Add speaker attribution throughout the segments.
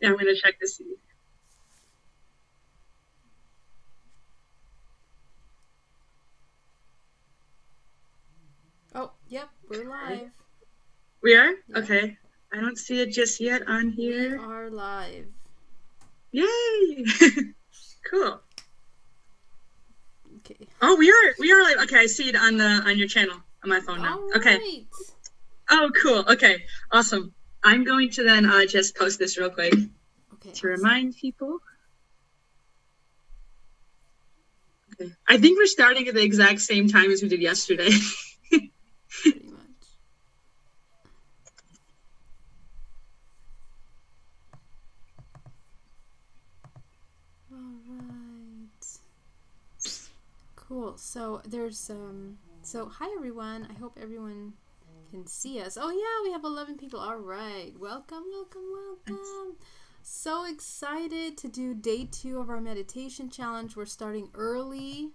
Speaker 1: Yeah, I'm gonna check to see.
Speaker 2: Oh, yep, we're live.
Speaker 1: We are?
Speaker 2: Yep.
Speaker 1: Okay. I don't see it just yet on
Speaker 2: We
Speaker 1: here.
Speaker 2: are live.
Speaker 1: Yay! Cool.
Speaker 2: Okay.
Speaker 1: Oh, we are live. Okay, I see it on your channel on my phone now.
Speaker 2: All
Speaker 1: Okay.
Speaker 2: right.
Speaker 1: Oh, cool. Okay, awesome. I'm going to then just post this real quick to remind people. Okay. I think we're starting at the exact same time as we did yesterday.
Speaker 2: Pretty much. All right. Cool. So there's so hi everyone. I hope everyone can see us. Oh yeah, we have 11 people. All right. Welcome, welcome, welcome. So excited to do day 2 of our meditation challenge. We're starting early.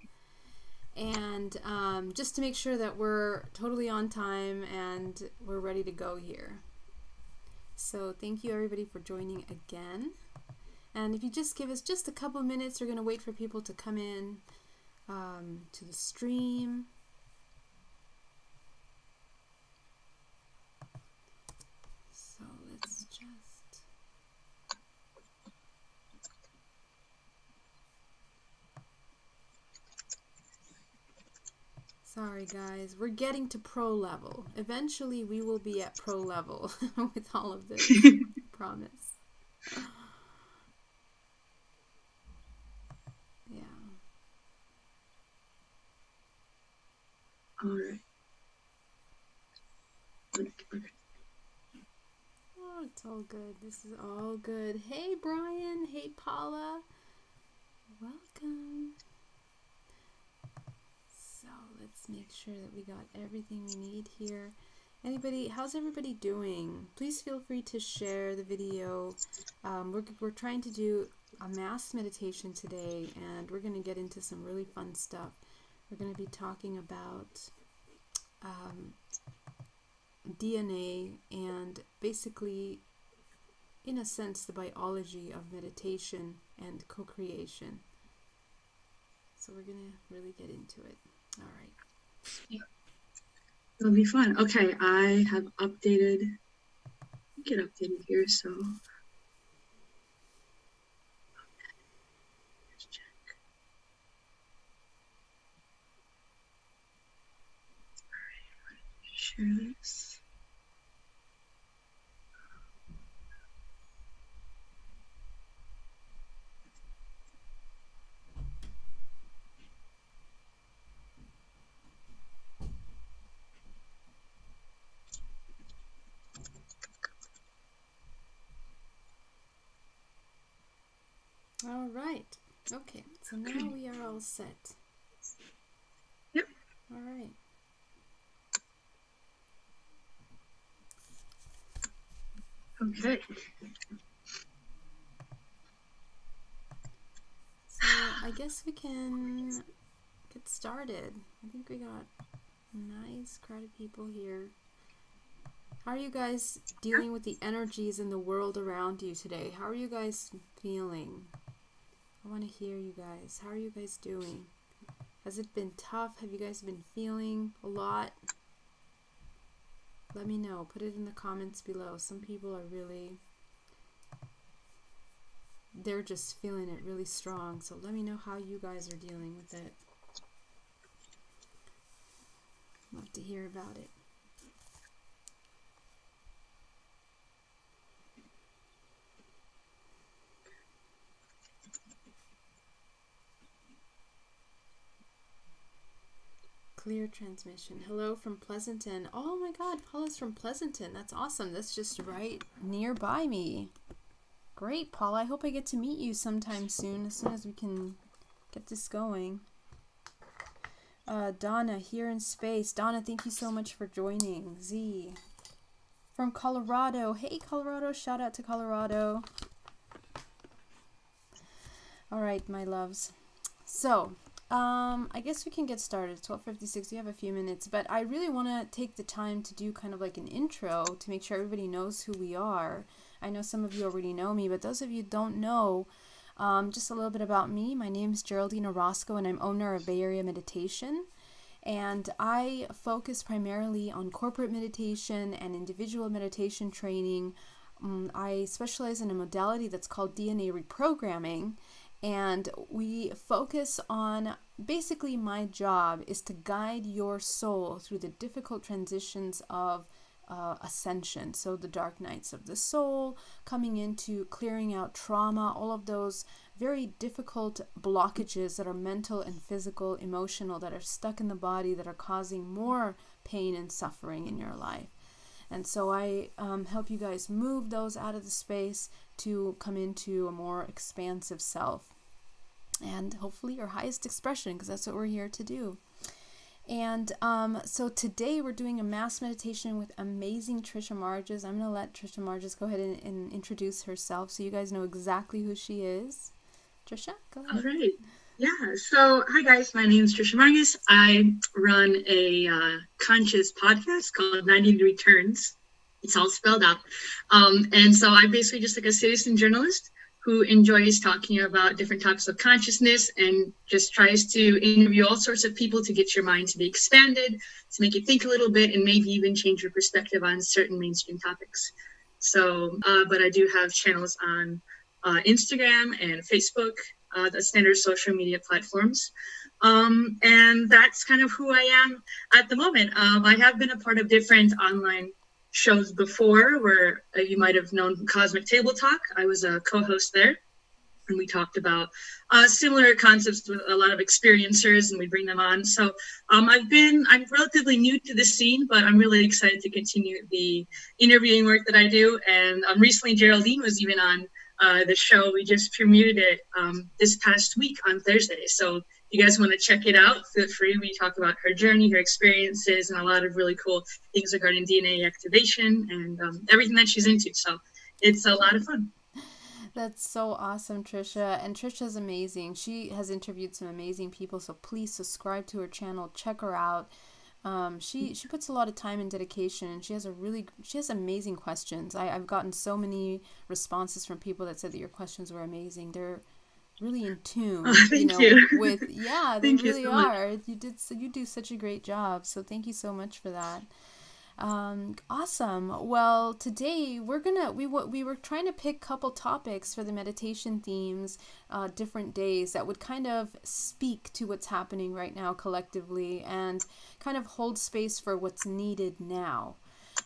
Speaker 2: And just to make sure that we're totally on time and we're ready to go here. So thank you everybody for joining again. And if you just give us just a couple minutes, we're going to wait for people to come in to the stream. So let's just... Sorry guys, we're getting to pro level. Eventually we will be at pro level with all of this. Promise. Yeah.
Speaker 1: All right. Okay.
Speaker 2: Oh, it's all good. This is all good. Hey Brian. Hey Paula. Welcome. So let's make sure that we got everything we need here. How's everybody doing? Please feel free to share the video. We're trying to do a mass meditation today, and we're going to get into some really fun stuff. We're going to be talking about DNA and basically, in a sense, the biology of meditation and co-creation. So we're going to really get into it. All right.
Speaker 1: Yeah. It'll be fun. Okay, I have updated. Get updated here, so. Let's check. All right, share this.
Speaker 2: All right. Okay. So now we are all set.
Speaker 1: Yep.
Speaker 2: All right.
Speaker 1: Okay.
Speaker 2: So I guess we can get started. I think we got a nice crowd of people here. How are you guys dealing with the energies in the world around you today? How are you guys feeling? I want to hear you guys. How are you guys doing? Has it been tough? Have you guys been feeling a lot? Let me know. Put it in the comments below. Some people are really... they're just feeling it really strong. So let me know how you guys are dealing with it. Love to hear about it. Clear transmission. Hello from Pleasanton. Oh my God, Paula's from Pleasanton. That's awesome. That's just right nearby me. Great, Paula. I hope I get to meet you sometime soon as we can get this going. Donna, here in space. Donna, thank you so much for joining. Z. From Colorado. Hey, Colorado. Shout out to Colorado. All right, my loves. So, I guess we can get started. It's 12:56. We have a few minutes, but I really want to take the time to do kind of like an intro to make sure everybody knows who we are. I know some of you already know me, but those of you who don't know, just a little bit about me. My name is Geraldine Orozco, and I'm owner of Bay Area Meditation. And I focus primarily on corporate meditation and individual meditation training. I specialize in a modality that's called DNA reprogramming, and we focus on, basically my job is to guide your soul through the difficult transitions of ascension. So the dark nights of the soul, coming into clearing out trauma, all of those very difficult blockages that are mental and physical, emotional, that are stuck in the body, that are causing more pain and suffering in your life. And so I help you guys move those out of the space to come into a more expansive self and hopefully your highest expression, because that's what we're here to do. And so today we're doing a mass meditation with amazing Tricia Margis. I'm going to let Tricia Margis go ahead and introduce herself so you guys know exactly who she is. Tricia, go ahead.
Speaker 1: All right. Yeah. So, hi guys. My name is Tricia Margis. I run a conscious podcast called 90 Degree Turns. It's all spelled out. And so I'm basically just like a citizen journalist who enjoys talking about different topics of consciousness and just tries to interview all sorts of people to get your mind to be expanded, to make you think a little bit, and maybe even change your perspective on certain mainstream topics. So, but I do have channels on Instagram and Facebook, the standard social media platforms. And that's kind of who I am at the moment. I have been a part of different online shows before where you might have known Cosmic Table Talk. I was a co-host there, and we talked about similar concepts with a lot of experiencers, and we bring them on. So I'm relatively new to the scene, but I'm really excited to continue the interviewing work that I do. And recently Geraldine was even on the show. We just premiered it this past week on Thursday. So if you guys want to check it out, feel free. We talk about her journey, her experiences, and a lot of really cool things regarding DNA activation and everything that she's into. So it's a lot of fun.
Speaker 2: That's so awesome, Tricia. And Tricia's amazing. She has interviewed some amazing people, so please subscribe to her channel, check her out. She puts a lot of time and dedication, and she has amazing questions. I've gotten so many responses from people that said that your questions were amazing. They're really in tune,
Speaker 1: Thank you.
Speaker 2: with they
Speaker 1: Thank you
Speaker 2: really
Speaker 1: so
Speaker 2: are. You do such a great job. So thank you so much for that. Awesome. Well, today we were trying to pick a couple topics for the meditation themes, different days that would kind of speak to what's happening right now collectively and kind of hold space for what's needed now.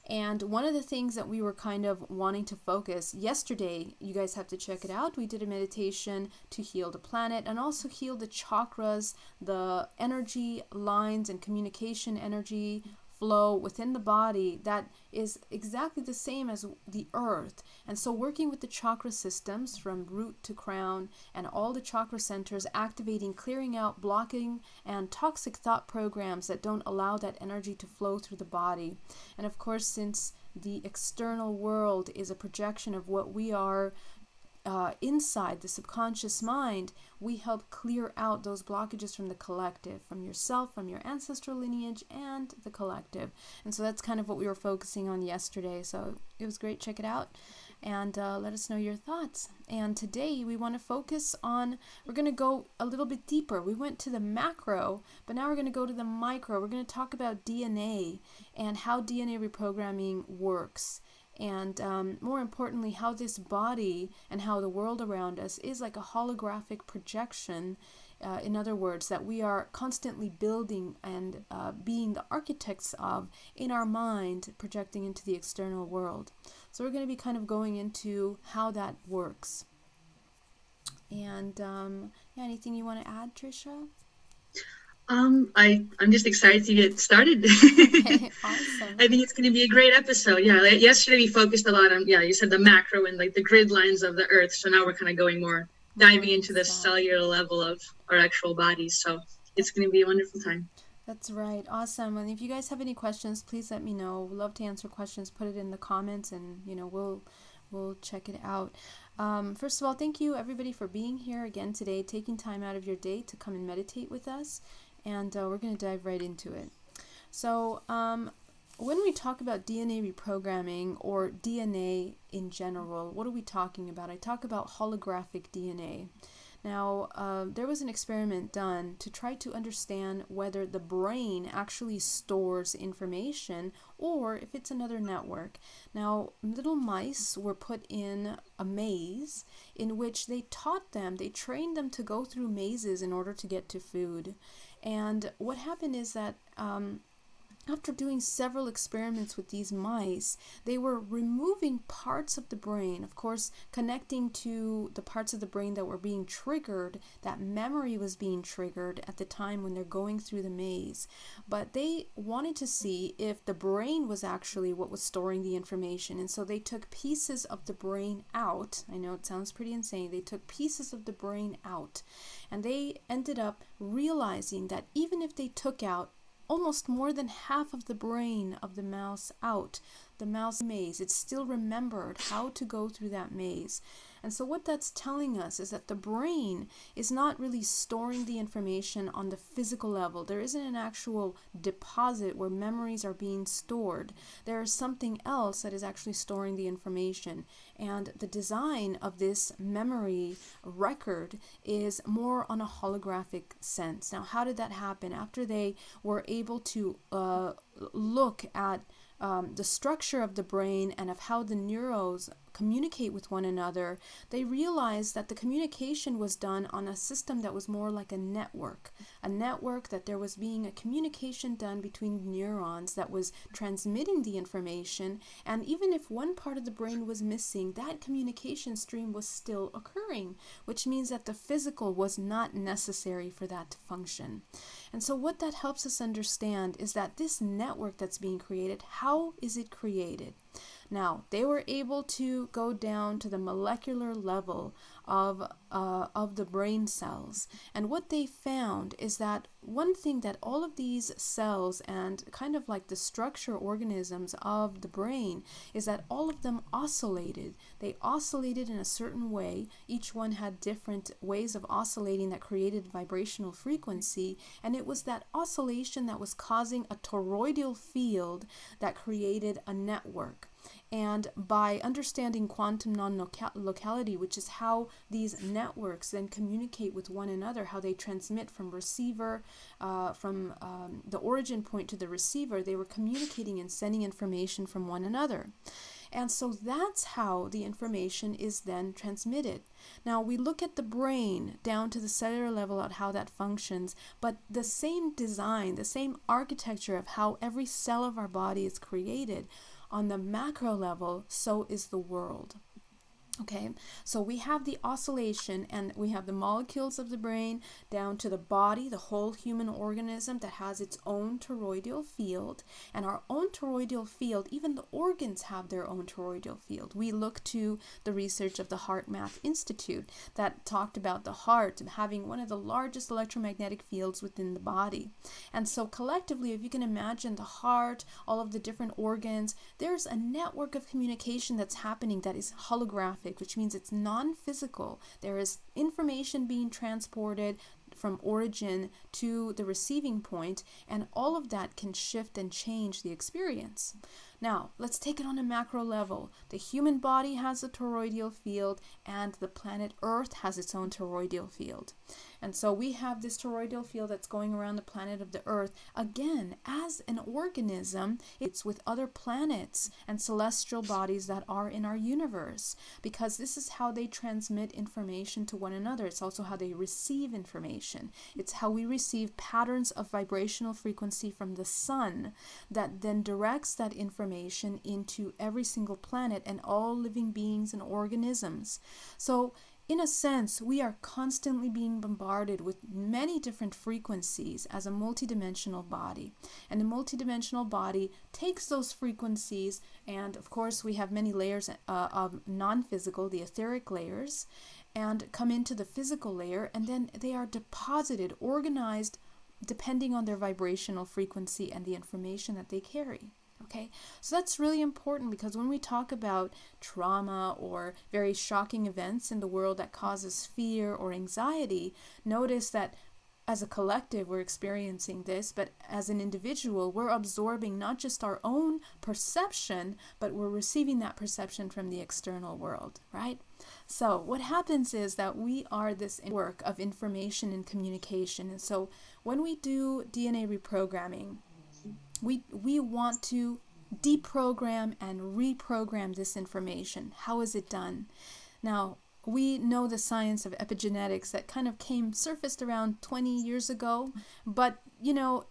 Speaker 2: And one of the things that we were kind of wanting to focus yesterday, you guys have to check it out. We did a meditation to heal the planet and also heal the chakras, the energy lines and communication energy flow within the body that is exactly the same as the earth. And so working with the chakra systems from root to crown and all the chakra centers, activating, clearing out, blocking and toxic thought programs that don't allow that energy to flow through the body. And of course, since the external world is a projection of what we are inside the subconscious mind, we help clear out those blockages from the collective, from yourself, from your ancestral lineage, and the collective. And so that's kind of what we were focusing on yesterday. So it was great. Check it out and let us know your thoughts. And today we want to focus on, we're going to go a little bit deeper. We went to the macro, but now we're going to go to the micro. We're going to talk about DNA and how DNA reprogramming works. And more importantly, how this body and how the world around us is like a holographic projection. In other words, that we are constantly building and being the architects of in our mind, projecting into the external world. So we're going to be kind of going into how that works. And anything you want to add, Tricia?
Speaker 1: I'm just excited to get started.
Speaker 2: Okay, awesome.
Speaker 1: I think it's going to be a great episode. Yeah, yesterday we focused a lot on, you said the macro and like the grid lines of the earth. So now we're kind of going more, diving into the cellular level of our actual bodies. So it's going to be a wonderful time.
Speaker 2: That's right. Awesome. And if you guys have any questions, please let me know. We'd love to answer questions. Put it in the comments and, we'll check it out. First of all, thank you everybody for being here again today, taking time out of your day to come and meditate with us. And we're going to dive right into it. So when we talk about DNA reprogramming or DNA in general, what are we talking about? I talk about holographic DNA. Now, there was an experiment done to try to understand whether the brain actually stores information or if it's another network. Now, little mice were put in a maze in which they trained them to go through mazes in order to get to food. And what happened is that after doing several experiments with these mice, they were removing parts of the brain, of course, connecting to the parts of the brain that were being triggered, that memory was being triggered at the time when they're going through the maze. But they wanted to see if the brain was actually what was storing the information. And so they took pieces of the brain out. I know it sounds pretty insane. They took pieces of the brain out. And they ended up realizing that even if they took out almost more than half of the brain of the mouse out, the mouse maze, it still remembered how to go through that maze. And so what that's telling us is that the brain is not really storing the information on the physical level. There isn't an actual deposit where memories are being stored. There is something else that is actually storing the information. And the design of this memory record is more on a holographic sense. Now, how did that happen? After they were able to look at the structure of the brain and of how the neurons communicate with one another, they realized that the communication was done on a system that was more like a network that there was being a communication done between neurons that was transmitting the information, and even if one part of the brain was missing, that communication stream was still occurring, which means that the physical was not necessary for that to function. And so what that helps us understand is that this network that's being created, how is it created? Now, they were able to go down to the molecular level of the brain cells. And what they found is that one thing that all of these cells and kind of like the structure organisms of the brain is that all of them oscillated. They oscillated in a certain way. Each one had different ways of oscillating that created vibrational frequency. And it was that oscillation that was causing a toroidal field that created a network. And by understanding quantum non-locality, which is how these networks then communicate with one another, how they transmit from receiver, from the origin point to the receiver, they were communicating and sending information from one another. And so that's how the information is then transmitted. Now we look at the brain down to the cellular level at how that functions, but the same design, the same architecture of how every cell of our body is created, on the macro level, so is the world. Okay, so we have the oscillation and we have the molecules of the brain down to the body, the whole human organism that has its own toroidal field. And our own toroidal field, even the organs have their own toroidal field. We look to the research of the Heart Math Institute that talked about the heart having one of the largest electromagnetic fields within the body. And so collectively, if you can imagine the heart, all of the different organs, there's a network of communication that's happening that is holographic, which means it's non-physical. There is information being transported from origin to the receiving point, and all of that can shift and change the experience. Now, let's take it on a macro level. The human body has a toroidal field, and the planet Earth has its own toroidal field. And so we have this toroidal field that's going around the planet of the Earth. Again, as an organism, it's with other planets and celestial bodies that are in our universe, because this is how they transmit information to one another. It's also how they receive information. It's how we receive patterns of vibrational frequency from the sun that then directs that information into every single planet and all living beings and organisms. So in a sense, we are constantly being bombarded with many different frequencies as a multidimensional body. And the multidimensional body takes those frequencies, and of course we have many layers of non-physical, the etheric layers, and come into the physical layer, and then they are deposited, organized, depending on their vibrational frequency and the information that they carry. Okay, so that's really important, because when we talk about trauma or very shocking events in the world that causes fear or anxiety, notice that as a collective, we're experiencing this, but as an individual, we're absorbing not just our own perception, but we're receiving that perception from the external world, right? So what happens is that we are this work of information and communication. And so when we do DNA reprogramming, we want to deprogram and reprogram this information. How is it done? Now, we know the science of epigenetics that kind of surfaced around 20 years ago, but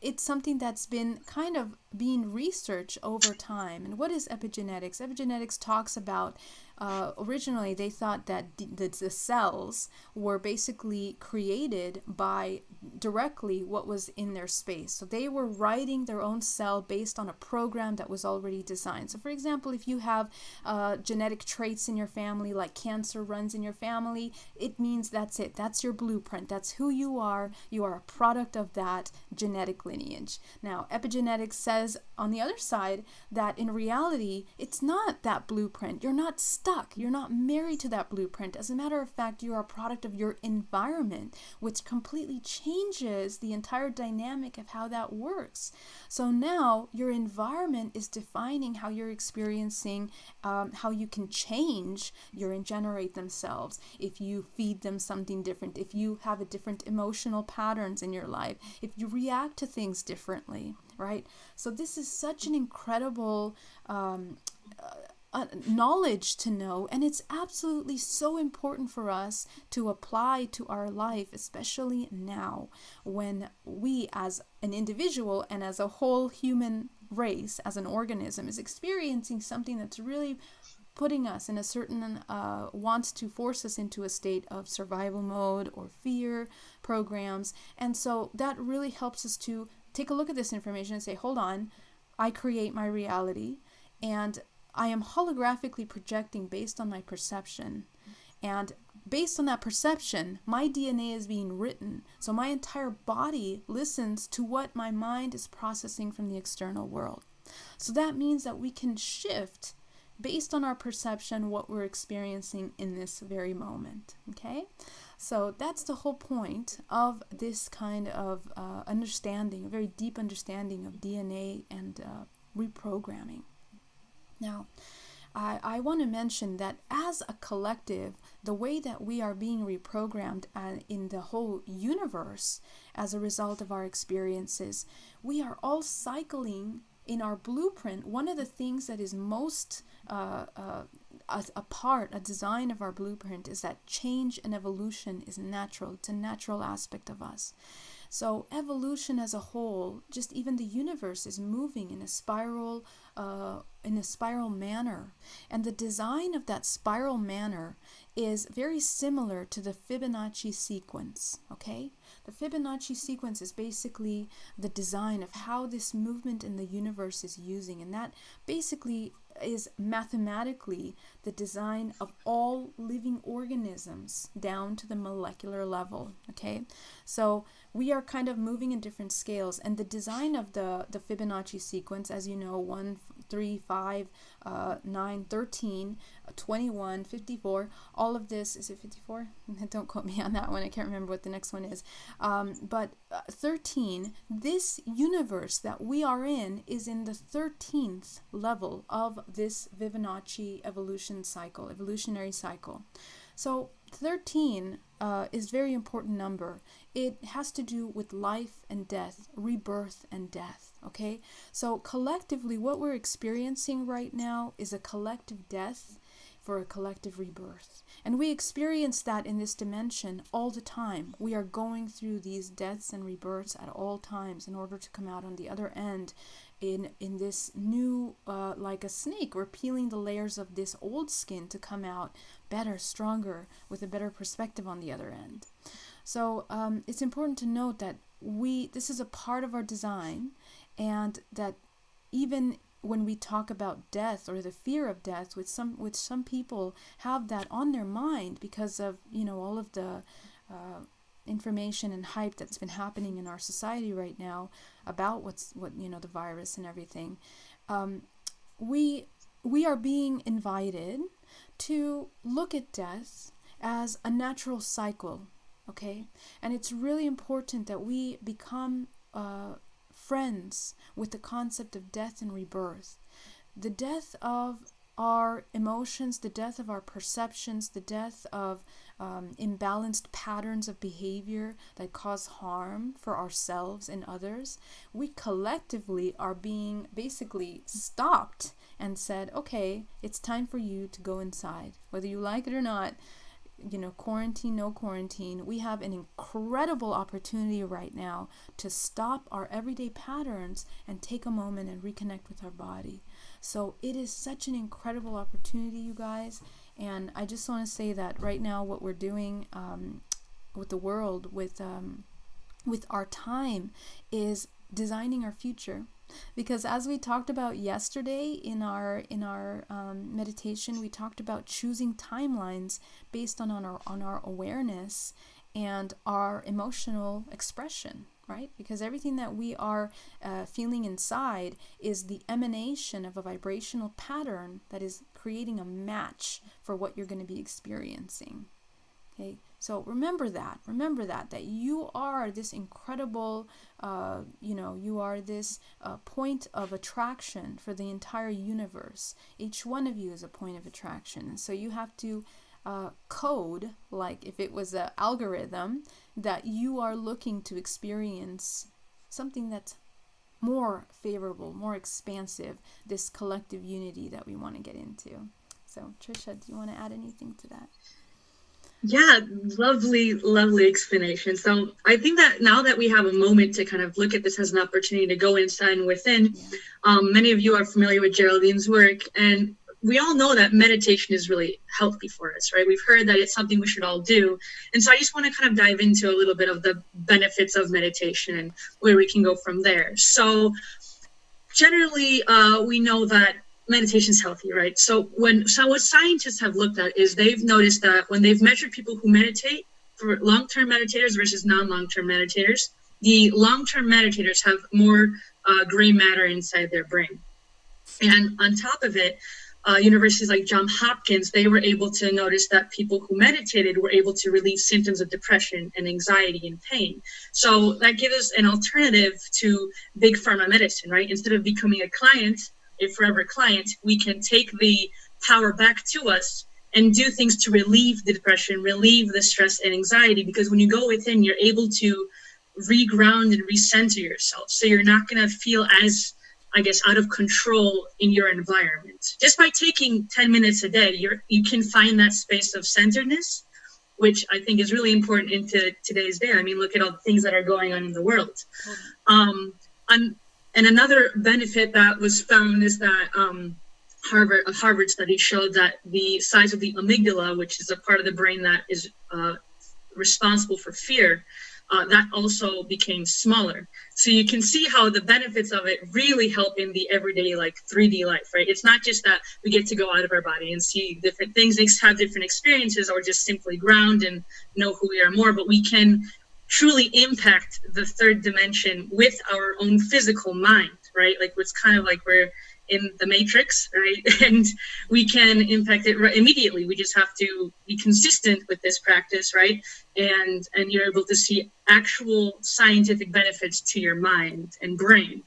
Speaker 2: it's something that's been kind of being researched over time. And what is epigenetics? Epigenetics talks about originally they thought that the cells were basically created by directly what was in their space. So they were writing their own cell based on a program that was already designed. So for example, if you have genetic traits in your family, like cancer runs in your family, it means that's it. That's your blueprint. That's who you are. You are a product of that genetic lineage. Now, epigenetics says on the other side that in reality, it's not that blueprint. You're not stuck. You're not married to that blueprint. As a matter of fact, you are a product of your environment, which completely changes the entire dynamic of how that works. So now your environment is defining how you're experiencing, how you can change your and generate themselves. If you feed them something different, if you have a different emotional patterns in your life, if you react to things differently, right? So this is such an incredible knowledge to know, and it's absolutely so important for us to apply to our life, especially now when we as an individual and as a whole human race, as an organism, is experiencing something that's really putting us in a certain wants to force us into a state of survival mode or fear programs. And so that really helps us to take a look at this information and say, hold on, I create my reality, and I am holographically projecting based on my perception. And based on that perception, my DNA is being written. So my entire body listens to what my mind is processing from the external world. So that means that we can shift based on our perception what we're experiencing in this very moment. Okay? So that's the whole point of this kind of understanding, a very deep understanding of DNA and reprogramming. Now, I want to mention that as a collective, the way that we are being reprogrammed in the whole universe as a result of our experiences, we are all cycling in our blueprint. One of the things that is most a design of our blueprint is that change and evolution is natural. It's a natural aspect of us. So evolution as a whole, just even the universe, is moving in a spiral manner. And the design of that spiral manner is very similar to the Fibonacci sequence, okay? The Fibonacci sequence is basically the design of how this movement in the universe is using, and that basically is mathematically the design of all living organisms down to the molecular level, okay? So we are kind of moving in different scales, and the design of the Fibonacci sequence, as you know, 1, 3, 5, 9, 13, 21, 54, all of this, is it 54? Don't quote me on that one, I can't remember what the next one is. But 13, this universe that we are in is in the 13th level of this Fibonacci evolutionary cycle. So 13 is a very important number. It has to do with life and death, rebirth and death, okay? So collectively, what we're experiencing right now is a collective death for a collective rebirth. And we experience that in this dimension all the time. We are going through these deaths and rebirths at all times in order to come out on the other end in this new, like a snake. We're peeling the layers of this old skin to come out better, stronger, with a better perspective on the other end. So it's important to note that this is a part of our design, and that even when we talk about death or the fear of death, which some people have that on their mind because of all of the information and hype that's been happening in our society right now about what the virus and everything, we are being invited to look at death as a natural cycle Okay? And it's really important that we become friends with the concept of death and rebirth. The death of our emotions, the death of our perceptions, the death of imbalanced patterns of behavior that cause harm for ourselves and others. We collectively are being basically stopped and said, okay, it's time for you to go inside. Whether you like it or not, quarantine, no quarantine, we have an incredible opportunity right now to stop our everyday patterns and take a moment and reconnect with our body. So it is such an incredible opportunity, you guys. And I just want to say that right now what we're doing with the world, with our time, is designing our future. Because as we talked about yesterday in our meditation, we talked about choosing timelines based on our awareness and our emotional expression, right? Because everything that we are feeling inside is the emanation of a vibrational pattern that is creating a match for what you're going to be experiencing. Okay, so remember that you are this incredible, you are this point of attraction for the entire universe. Each one of you is a point of attraction. And so you have to code, like if it was an algorithm, that you are looking to experience something that's more favorable, more expansive, this collective unity that we want to get into. So Tricia, do you want to add anything to that?
Speaker 1: Yeah, lovely explanation. So I think that now that we have a moment to kind of look at this as an opportunity to go inside and within, many of you are familiar with Geraldine's work, and we all know that meditation is really healthy for us, right? We've heard that it's something we should all do. And so I just want to kind of dive into a little bit of the benefits of meditation and where we can go from there. So generally, we know that meditation is healthy, right? So what scientists have looked at is they've noticed that when they've measured people who meditate, for long-term meditators versus non-long-term meditators, the long-term meditators have more gray matter inside their brain. And on top of it, universities like Johns Hopkins, they were able to notice that people who meditated were able to relieve symptoms of depression and anxiety and pain. So that gives us an alternative to big pharma medicine, right? Instead of becoming a forever client, we can take the power back to us and do things to relieve the depression, relieve the stress and anxiety, because when you go within, you're able to reground and recenter yourself. So you're not going to feel as, out of control in your environment. Just by taking 10 minutes a day, you can find that space of centeredness, which I think is really important into today's day. I mean, look at all the things that are going on in the world. And another benefit that was found is that a Harvard study showed that the size of the amygdala, which is a part of the brain that is responsible for fear, that also became smaller. So you can see how the benefits of it really help in the everyday, 3D life, right? It's not just that we get to go out of our body and see different things, have different experiences, or just simply ground and know who we are more, but we can truly impact the third dimension with our own physical mind, right? It's kind of like we're in the Matrix, right? And we can impact it immediately. We just have to be consistent with this practice, right? And you're able to see actual scientific benefits to your mind and brain.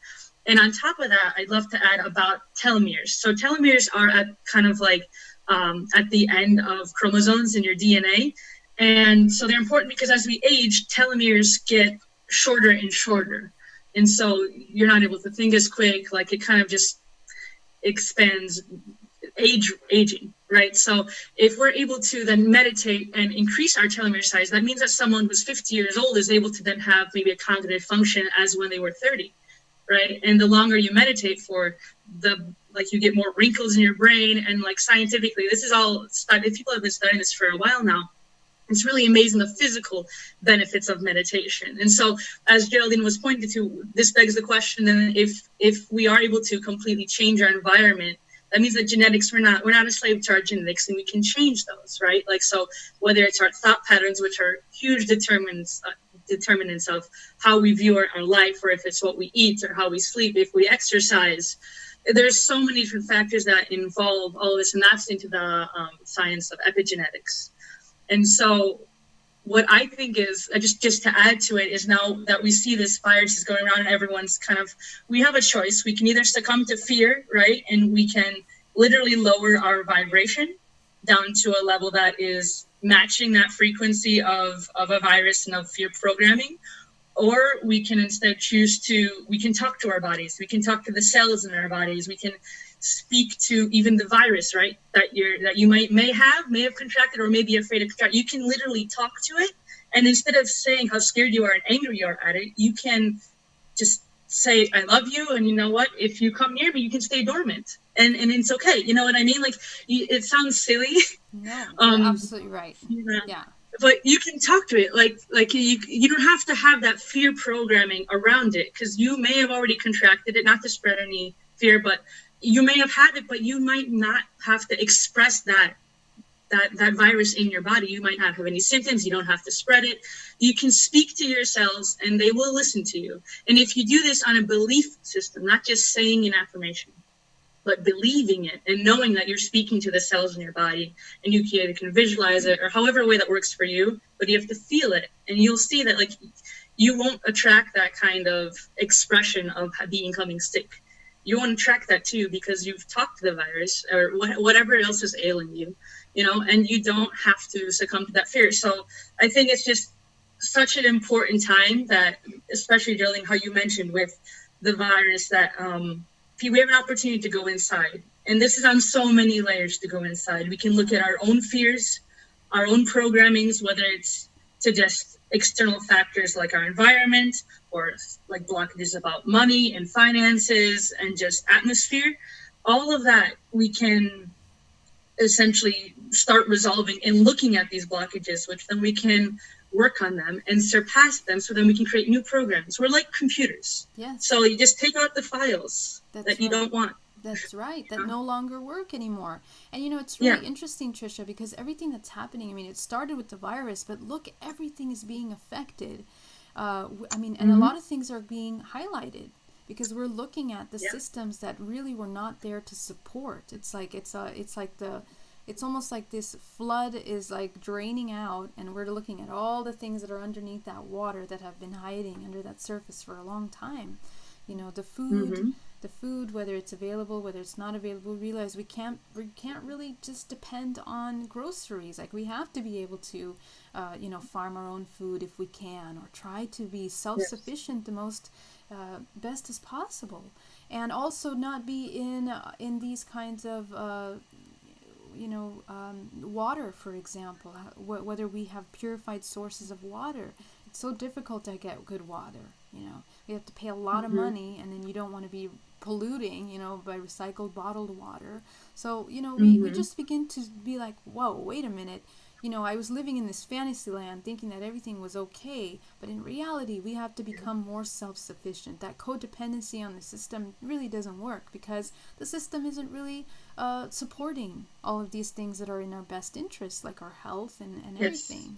Speaker 1: And on top of that, I'd love to add about telomeres. So telomeres are at kind of at the end of chromosomes in your DNA. And so they're important because as we age, telomeres get shorter and shorter. And so you're not able to think as quick, it kind of just expands aging, right? So if we're able to then meditate and increase our telomere size, that means that someone who's 50 years old is able to then have maybe a cognitive function as when they were 30, right? And the longer you meditate for, you get more wrinkles in your brain. And scientifically, this is all studied. People have been studying this for a while now. It's really amazing the physical benefits of meditation. And so, as Geraldine was pointing to, this begs the question, then if we are able to completely change our environment, that means that genetics, we're not a slave to our genetics, and we can change those, right? So whether it's our thought patterns, which are huge determinants of how we view our life, or if it's what we eat or how we sleep, if we exercise, there's so many different factors that involve all of this, and that's into the science of epigenetics. And so what I think is, just to add to it, is now that we see this virus is going around and everyone's we have a choice. We can either succumb to fear, right? And we can literally lower our vibration down to a level that is matching that frequency of a virus and of fear programming. Or we can instead we can talk to our bodies. We can talk to the cells in our bodies. We can speak to even the virus, right? That you may have contracted or may be afraid of contract. You can literally talk to it. And instead of saying how scared you are and angry you are at it, you can just say, I love you. And you know what? If you come near me, you can stay dormant. And it's okay. You know what I mean? Like, it sounds silly.
Speaker 2: No, you're absolutely right. Yeah.
Speaker 1: But you can talk to it like you don't have to have that fear programming around it, because you may have already contracted it, not to spread any fear, but you may have had it, but you might not have to express that virus in your body. You might not have any symptoms. You don't have to spread it. You can speak to your cells and they will listen to you. And if you do this on a belief system, not just saying an affirmation, but believing it and knowing that you're speaking to the cells in your body, and you can visualize it or however way that works for you, but you have to feel it, and you'll see that like you won't attract that kind of expression of becoming sick. You won't attract that too, because you've talked to the virus or whatever else is ailing you, and you don't have to succumb to that fear. So I think it's just such an important time that, especially during how you mentioned with the virus, that we have an opportunity to go inside. And this is on so many layers to go inside. We can look at our own fears, our own programmings, whether it's to just external factors like our environment, or like blockages about money and finances and just atmosphere. All of that we can essentially start resolving and looking at these blockages, which then we can work on them and surpass them, so then we can create new programs. We're like computers.
Speaker 2: Yes.
Speaker 1: So you just take out the files that you don't want.
Speaker 2: That's right. That no longer work anymore. And it's really interesting, Tricia, because everything that's happening, I mean, it started with the virus, but look, everything is being affected. And a lot of things are being highlighted because we're looking at the systems that really were not there to support. It's almost like this flood is like draining out, and we're looking at all the things that are underneath that water that have been hiding under that surface for a long time. The food, whether it's available, whether it's not available. We realize we can't really just depend on groceries. Like, we have to be able to, farm our own food if we can, or try to be self-sufficient the most best as possible, and also not be in these kinds of water, for example, whether we have purified sources of water. It's so difficult to get good water. We have to pay a lot of money, and then you don't want to be polluting, by recycled bottled water. So, we just begin to be like, whoa, wait a minute. I was living in this fantasy land thinking that everything was okay, but in reality, we have to become more self-sufficient. That codependency on the system really doesn't work, because the system isn't really supporting all of these things that are in our best interest, like our health and everything,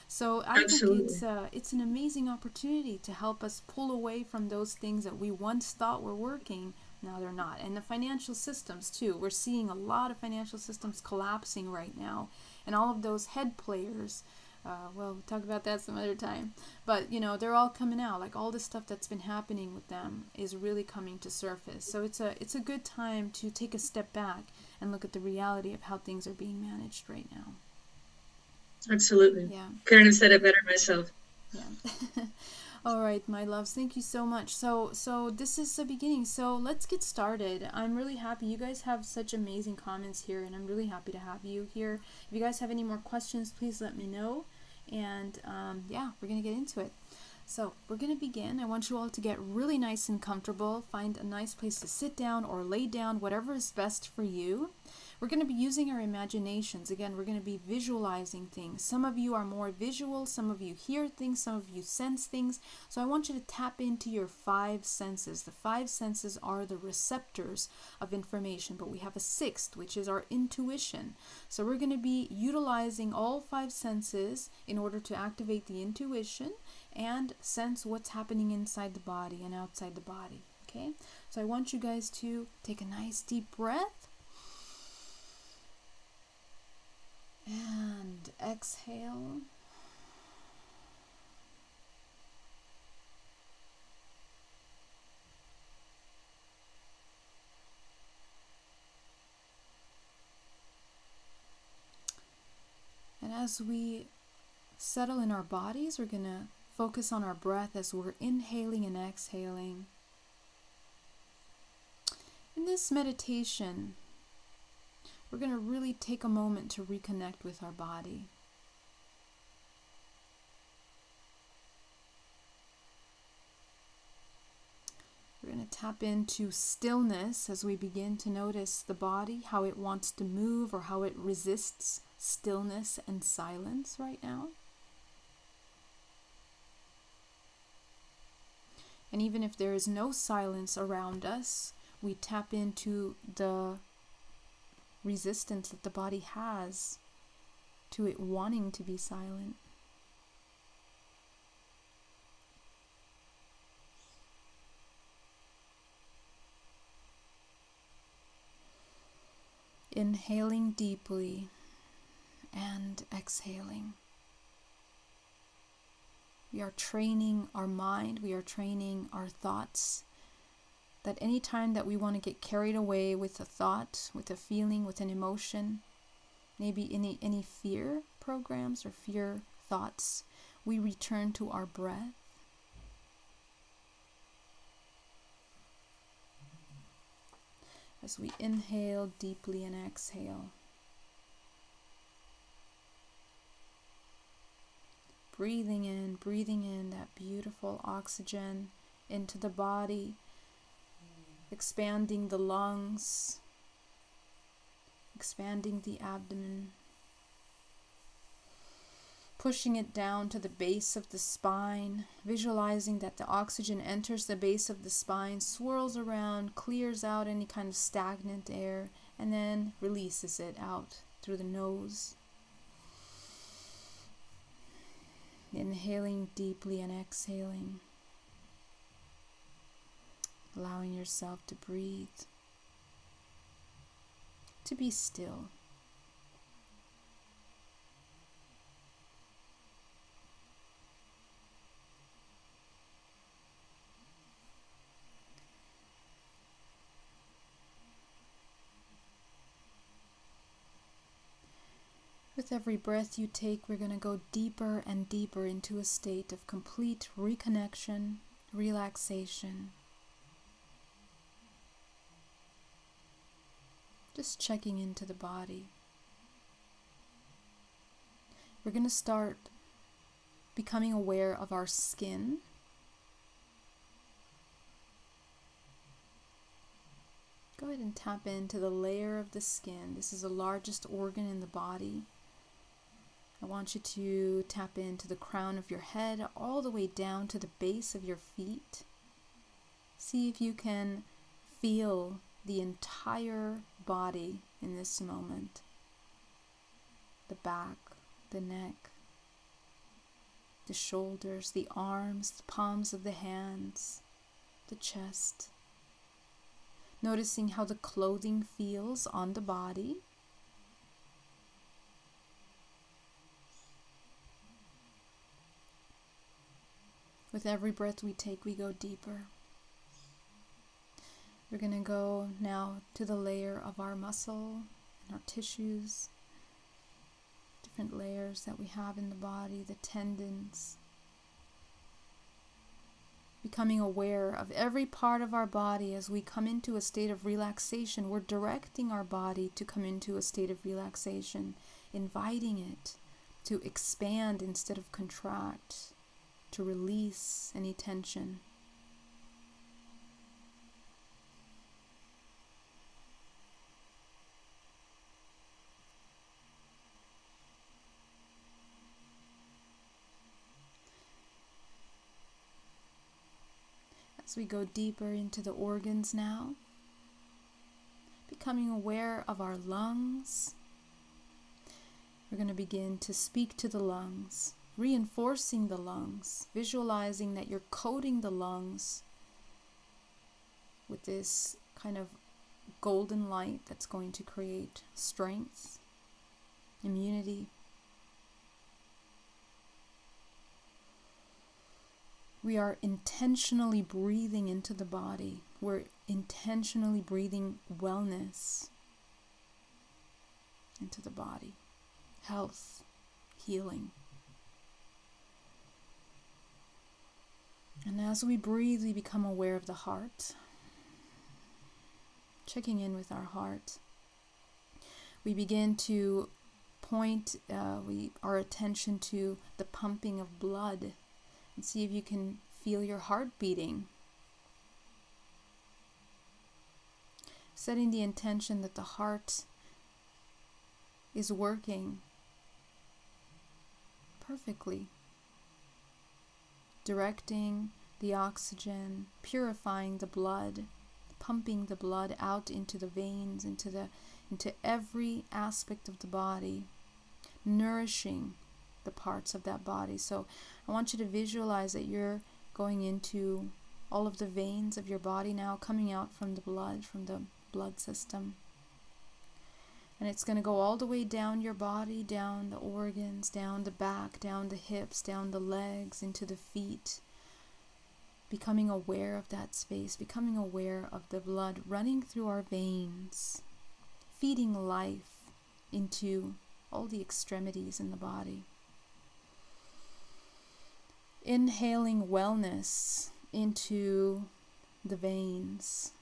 Speaker 2: So I think it's an amazing opportunity to help us pull away from those things that we once thought were working. Now they're not. And the financial systems too. We're seeing a lot of financial systems collapsing right now. And all of those head players, we'll talk about that some other time. But, they're all coming out. Like, all the stuff that's been happening with them is really coming to surface. So it's a good time to take a step back and look at the reality of how things are being managed right now.
Speaker 1: Absolutely.
Speaker 2: Yeah.
Speaker 1: Couldn't have said it better myself.
Speaker 2: Yeah. All right, my loves, thank you so much. So this is the beginning. So let's get started. I'm really happy. You guys have such amazing comments here, and I'm really happy to have you here. If you guys have any more questions, please let me know. And we're going to get into it. So we're going to begin. I want you all to get really nice and comfortable. Find a nice place to sit down or lay down, whatever is best for you. We're going to be using our imaginations. Again, we're going to be visualizing things. Some of you are more visual, some of you hear things, some of you sense things. So I want you to tap into your 5 senses. The 5 senses are the receptors of information, but we have a 6th, which is our intuition. So we're going to be utilizing all 5 senses in order to activate the intuition and sense what's happening inside the body and outside the body. Okay? So I want you guys to take a nice deep breath. And exhale. as we settle in our bodies, we're going to focus on our breath as we're inhaling and exhaling. In this meditation, we're going to really take a moment to reconnect with our body. We're going to tap into stillness as we begin to notice the body, how it wants to move or how it resists stillness and silence right now. And even if there is no silence around us, we tap into the resistance that the body has to it wanting to be silent. Inhaling deeply and exhaling. We are training our mind, we are training our thoughts, that any time that we want to get carried away with a thought, with a feeling, with an emotion, maybe any fear programs or fear thoughts, we return to our breath. As we inhale deeply and exhale. Breathing in that beautiful oxygen into the body, expanding the lungs, expanding the abdomen, pushing it down to the base of the spine, visualizing that the oxygen enters the base of the spine, swirls around, clears out any kind of stagnant air, and then releases it out through the nose. Inhaling deeply and exhaling, allowing yourself to breathe, to be still. With every breath you take, we're going to go deeper and deeper into a state of complete reconnection, relaxation. Just checking into the body. We're going to start becoming aware of our skin. Go ahead and tap into the layer of the skin. This is the largest organ in the body. I want you to tap into the crown of your head all the way down to the base of your feet. See if you can feel the entire body in this moment. The back, the neck, the shoulders, the arms, the palms of the hands, the chest. Noticing how the clothing feels on the body. With every breath we take, we go deeper. We're going to go now to the layer of our muscle and our tissues, different layers that we have in the body, the tendons. Becoming aware of every part of our body as we come into a state of relaxation. We're directing our body to come into a state of relaxation, inviting it to expand instead of contract, to release any tension. As we go deeper into the organs now, becoming aware of our lungs, we're going to begin to speak to the lungs, reinforcing the lungs, visualizing that you're coating the lungs with this kind of golden light that's going to create strength, immunity. We are intentionally breathing into the body. We're intentionally breathing wellness into the body, health, healing. And as we breathe, we become aware of the heart, checking in with our heart. We begin to point our attention to the pumping of blood and see if you can feel your heart beating. Setting the intention that the heart is working perfectly, directing the oxygen, purifying the blood, pumping the blood out into the veins, into every aspect of the body, nourishing the parts of that body. So I want you to visualize that you're going into all of the veins of your body now, coming out from the blood system. And it's going to go all the way down your body, down the organs, down the back, down the hips, down the legs, into the feet. Becoming aware of that space, becoming aware of the blood running through our veins, feeding life into all the extremities in the body. Inhaling wellness into the veins,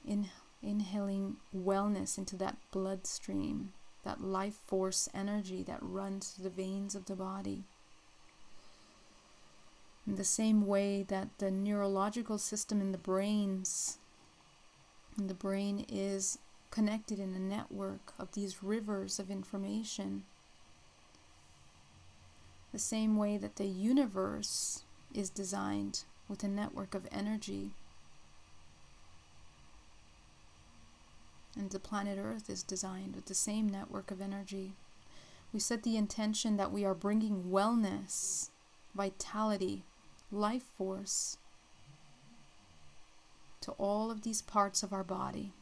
Speaker 2: inhaling wellness into that bloodstream, that life force energy that runs through the veins of the body. In the same way that the neurological system in the brain is connected in a network of these rivers of information, the same way that the universe is designed with a network of energy, and the planet Earth is designed with the same network of energy. We set the intention that we are bringing wellness, vitality, life force to all of these parts of our body.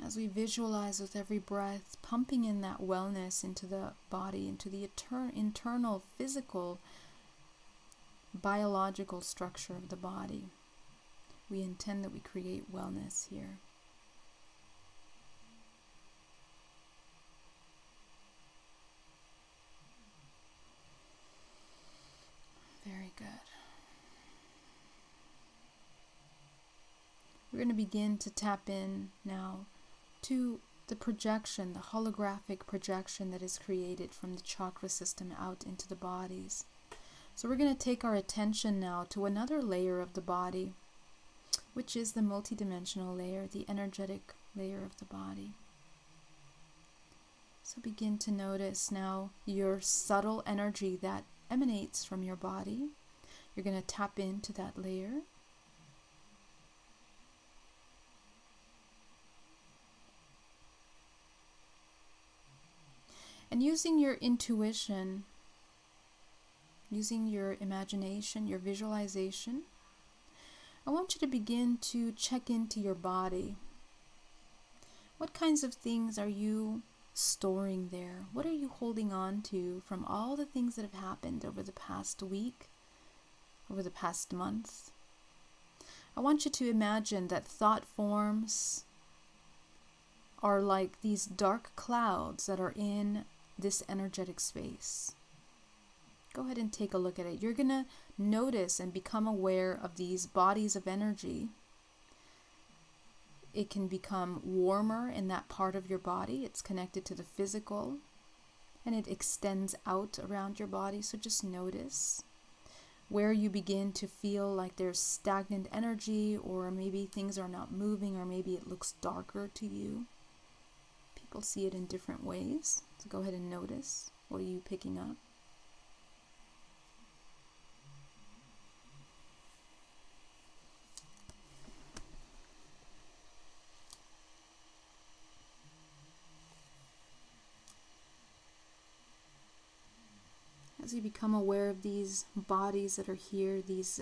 Speaker 2: As we visualize with every breath, pumping in that wellness into the body, into the internal physical, biological structure of the body, we intend that we create wellness here. Very good. We're going to begin to tap in now to the projection, the holographic projection that is created from the chakra system out into the bodies. So we're going to take our attention now to another layer of the body, which is the multidimensional layer, the energetic layer of the body. So begin to notice now your subtle energy that emanates from your body. You're going to tap into that layer. And using your intuition, using your imagination, your visualization, I want you to begin to check into your body. What kinds of things are you storing there? What are you holding on to from all the things that have happened over the past week, over the past month? I want you to imagine that thought forms are like these dark clouds that are in this energetic space. Go ahead and take a look at it. You're going to notice and become aware of these bodies of energy. It can become warmer in that part of your body. It's connected to the physical, and it extends out around your body. So just notice where you begin to feel like there's stagnant energy, or maybe things are not moving, or maybe it looks darker to you. People see it in different ways. So go ahead and notice. What are you picking up? As you become aware of these bodies that are here, these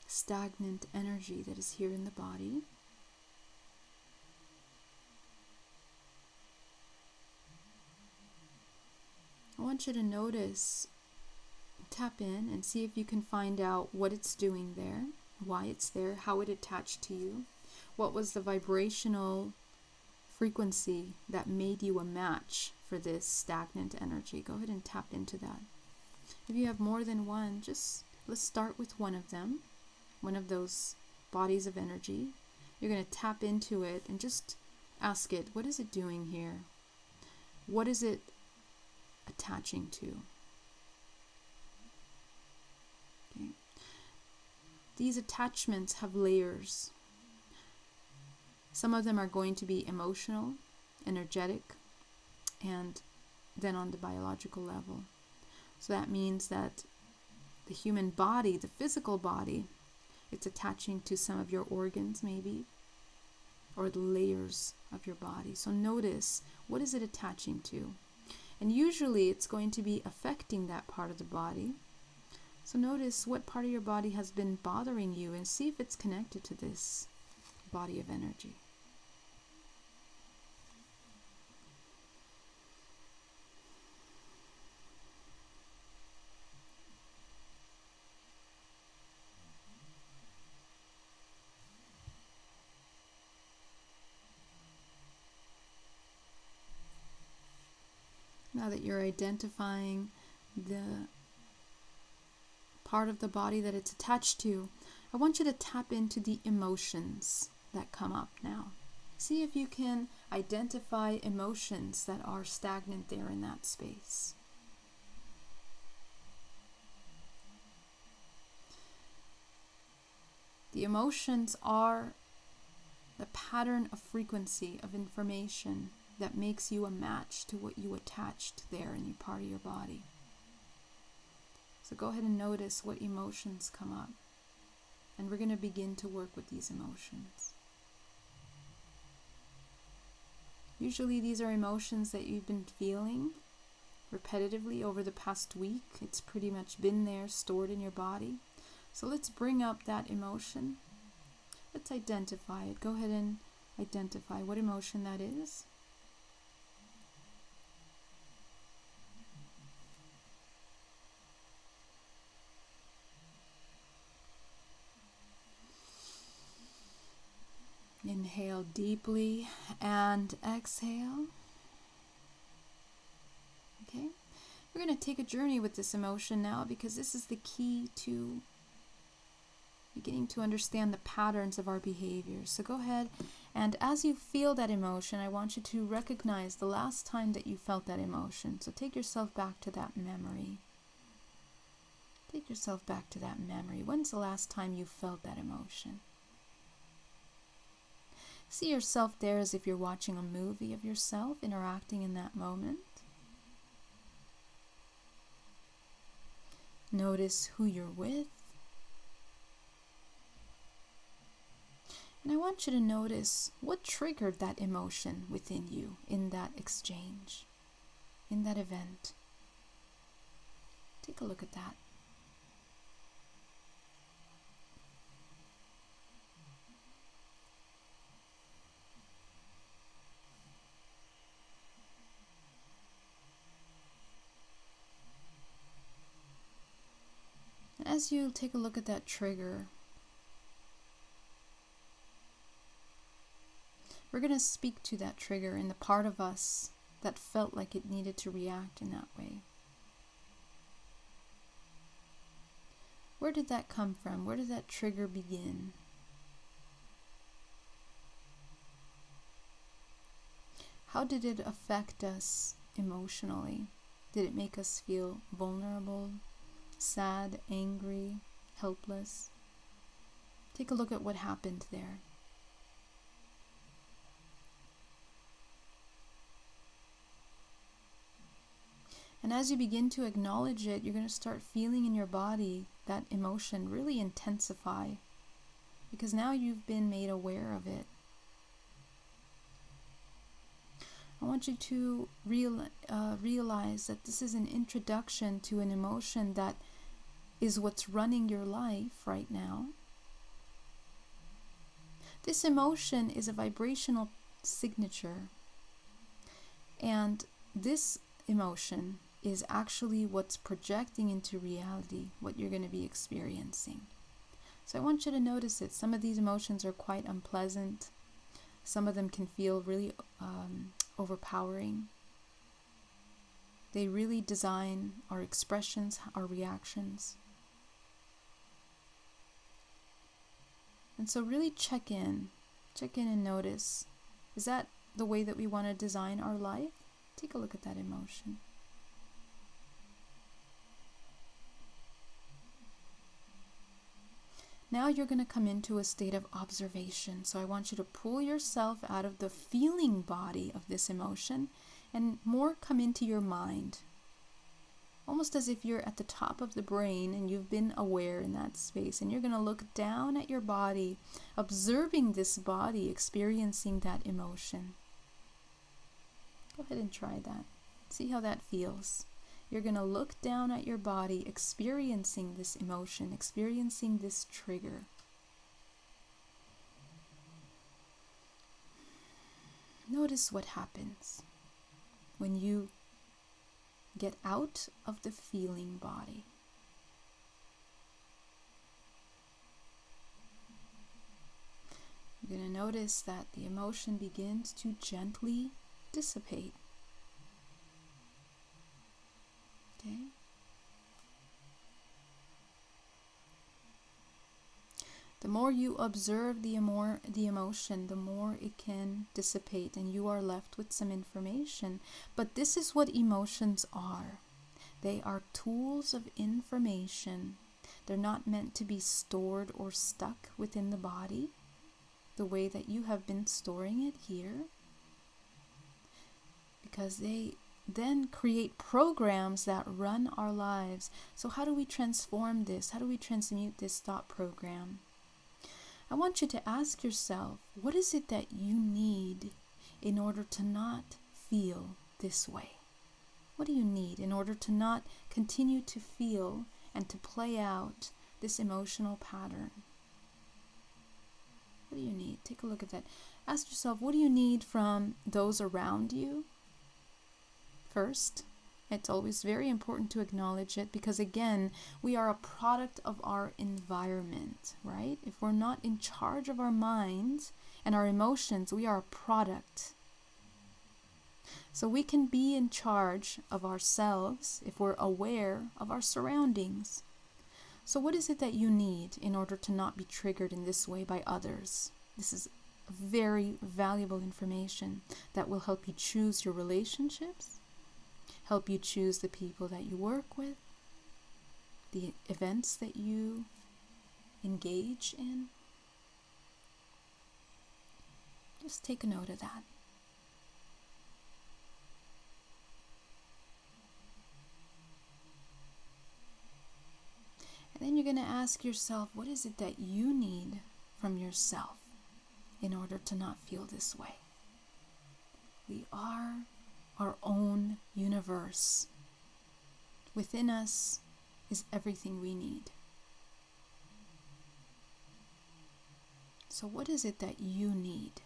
Speaker 2: stagnant energy that is here in the body, want you to notice, tap in and see if you can find out what it's doing there, why it's there, how it attached to you, what was the vibrational frequency that made you a match for this stagnant energy. Go ahead and tap into that. If you have more than one, just let's start with one of them, one of those bodies of energy. You're going to tap into it and just ask it, what is it doing here? What is it attaching to? Okay. These attachments have layers. Some of them are going to be emotional, energetic, and then on the biological level. So that means that the human body, the physical body, it's attaching to some of your organs maybe, or the layers of your body. So notice, what is it attaching to? And usually it's going to be affecting that part of the body. So notice what part of your body has been bothering you and see if it's connected to this body of energy. Now that you're identifying the part of the body that it's attached to, I want you to tap into the emotions that come up now. See if you can identify emotions that are stagnant there in that space. The emotions are the pattern of frequency of information that makes you a match to what you attached there in your part of your body. So go ahead and notice what emotions come up. And we're going to begin to work with these emotions. Usually these are emotions that you've been feeling repetitively over the past week. It's pretty much been there, stored in your body. So let's bring up that emotion. Let's identify it. Go ahead and identify what emotion that is. Inhale deeply and exhale. Okay, we're going to take a journey with this emotion now, because this is the key to beginning to understand the patterns of our behaviors. So go ahead, and as you feel that emotion, I want you to recognize the last time that you felt that emotion. So take yourself back to that memory. Take yourself back to that memory. When's the last time you felt that emotion? See yourself there as if you're watching a movie of yourself interacting in that moment. Notice who you're with. And I want you to notice what triggered that emotion within you in that exchange, in that event. Take a look at that. As you take a look at that trigger, we're going to speak to that trigger in the part of us that felt like it needed to react in that way. Where did that come from? Where did that trigger begin? How did it affect us emotionally? Did it make us feel vulnerable, sad, angry, helpless? Take a look at what happened there. And as you begin to acknowledge it, you're going to start feeling in your body that emotion really intensify, because now you've been made aware of it. I want you to realize that this is an introduction to an emotion that is what's running your life right now. This emotion is a vibrational signature, and this emotion is actually what's projecting into reality what you're going to be experiencing. So I want you to notice it. Some of these emotions are quite unpleasant. Some of them can feel really overpowering. They really design our expressions, our reactions. And so really check in and notice, is that the way that we want to design our life? Take a look at that emotion. Now you're going to come into a state of observation. So I want you to pull yourself out of the feeling body of this emotion and more come into your mind. Almost as if you're at the top of the brain and you've been aware in that space. And you're going to look down at your body, observing this body, experiencing that emotion. Go ahead and try that. See how that feels. You're going to look down at your body, experiencing this emotion, experiencing this trigger. Notice what happens when you get out of the feeling body. You're going to notice that the emotion begins to gently dissipate. Okay? The more you observe the emotion, the more it can dissipate and you are left with some information. But this is what emotions are. They are tools of information. They're not meant to be stored or stuck within the body the way that you have been storing it here, because they then create programs that run our lives. So how do we transform this? How do we transmute this thought program? I want you to ask yourself, what is it that you need in order to not feel this way? What do you need in order to not continue to feel and to play out this emotional pattern? What do you need? Take a look at that. Ask yourself, what do you need from those around you? First, it's always very important to acknowledge it because, again, we are a product of our environment, right? If we're not in charge of our minds and our emotions, we are a product. So we can be in charge of ourselves if we're aware of our surroundings. So what is it that you need in order to not be triggered in this way by others? This is very valuable information that will help you choose your relationships, help you choose the people that you work with, the events that you engage in. Just take a note of that. And then you're going to ask yourself, what is it that you need from yourself in order to not feel this way? We are our own universe. Within us is everything we need. So what is it that you need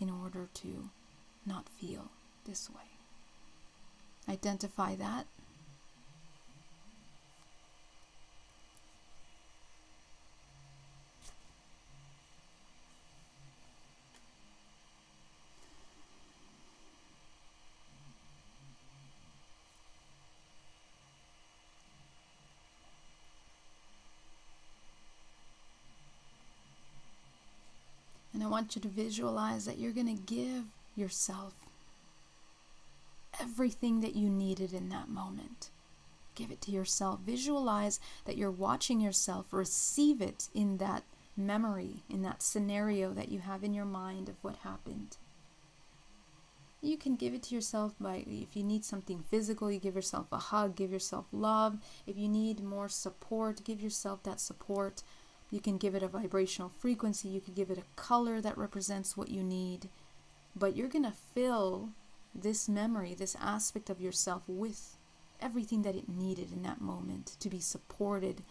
Speaker 2: in order to not feel this way? Identify that. And I want you to visualize that you're going to give yourself everything that you needed in that moment. Give it to yourself. Visualize that you're watching yourself receive it in that memory, in that scenario that you have in your mind of what happened. You can give it to yourself by, if you need something physical, you give yourself a hug, give yourself love. If you need more support, give yourself that support. You can give it a vibrational frequency. You can give it a color that represents what you need. But you're going to fill this memory, this aspect of yourself with everything that it needed in that moment to be supported,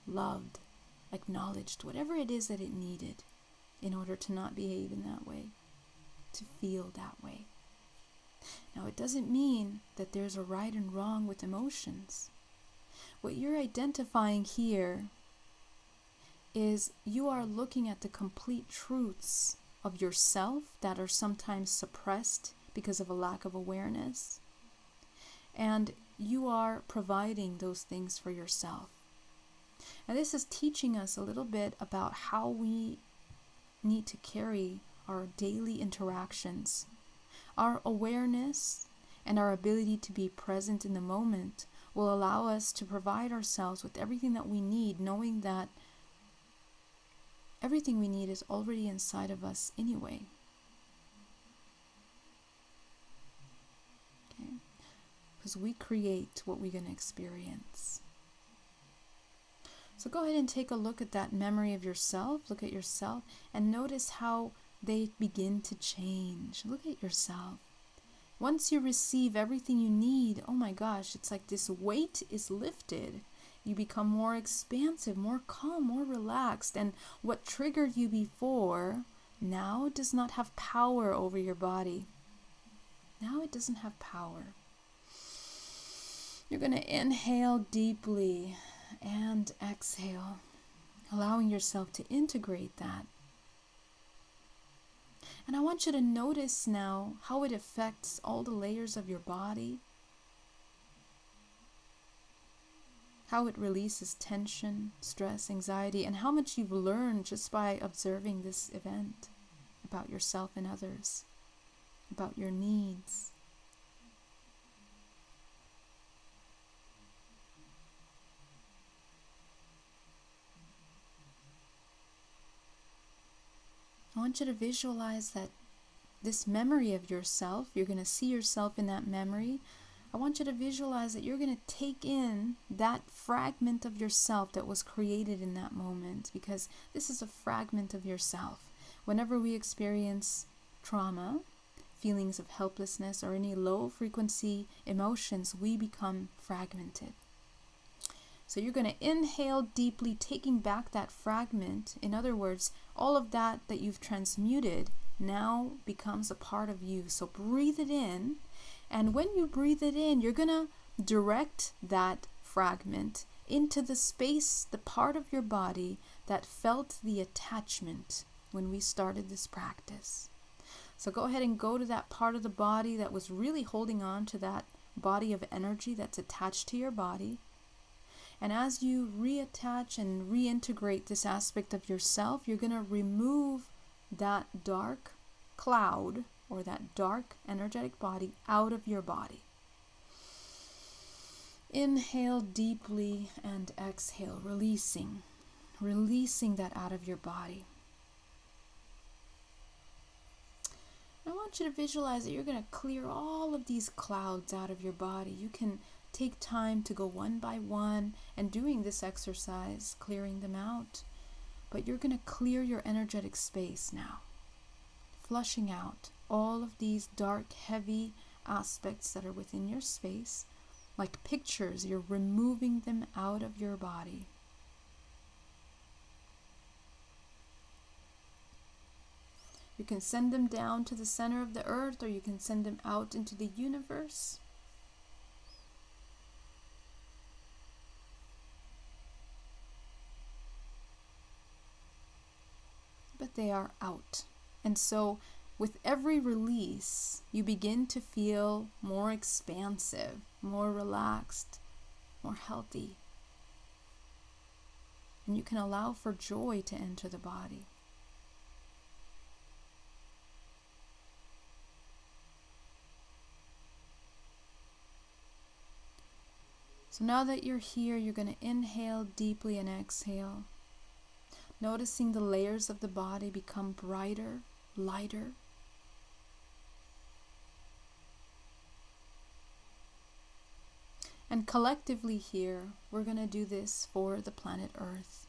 Speaker 2: loved, acknowledged, whatever it is that it needed in order to not behave in that way, to feel that way. Now, it doesn't mean that there's a right and wrong with emotions. What you're identifying here is you are looking at the complete truths of yourself that are sometimes suppressed because of a lack of awareness. And you are providing those things for yourself. And this is teaching us a little bit about how we need to carry our daily interactions. Our awareness and our ability to be present in the moment will allow us to provide ourselves with everything that we need, knowing that everything we need is already inside of us anyway. Okay? Because we create what we're going to experience. So go ahead and take a look at that memory of yourself. Look at yourself and notice how they begin to change. Look at yourself. Once you receive everything you need, oh my gosh, it's like this weight is lifted. You become more expansive, more calm, more relaxed. And what triggered you before now does not have power over your body. Now it doesn't have power. You're going to inhale deeply and exhale, allowing yourself to integrate that. And I want you to notice now how it affects all the layers of your body, how it releases tension, stress, anxiety, and how much you've learned just by observing this event about yourself and others, about your needs. I want you to visualize that this memory of yourself, you're going to see yourself in that memory. I want you to visualize that you're going to take in that fragment of yourself that was created in that moment, because this is a fragment of yourself. Whenever we experience trauma, feelings of helplessness, or any low frequency emotions, we become fragmented. So you're going to inhale deeply, taking back that fragment. In other words, all of that you've transmuted now becomes a part of you. So breathe it in. And when you breathe it in, you're going to direct that fragment into the space, the part of your body that felt the attachment when we started this practice. So go ahead and go to that part of the body that was really holding on to that body of energy that's attached to your body. And as you reattach and reintegrate this aspect of yourself, you're going to remove that dark cloud or that dark energetic body out of your body. Inhale deeply and exhale, releasing that out of your body. I want you to visualize that you're going to clear all of these clouds out of your body. You can take time to go one by one and doing this exercise, clearing them out. But you're going to clear your energetic space now, flushing out all of these dark, heavy aspects that are within your space. Like pictures, you're removing them out of your body. You can send them down to the center of the earth, or you can send them out into the universe. But they are out. And so with every release, you begin to feel more expansive, more relaxed, more healthy. And you can allow for joy to enter the body. So now that you're here, you're going to inhale deeply and exhale. Noticing the layers of the body become brighter, lighter. And collectively here, we're going to do this for the planet Earth.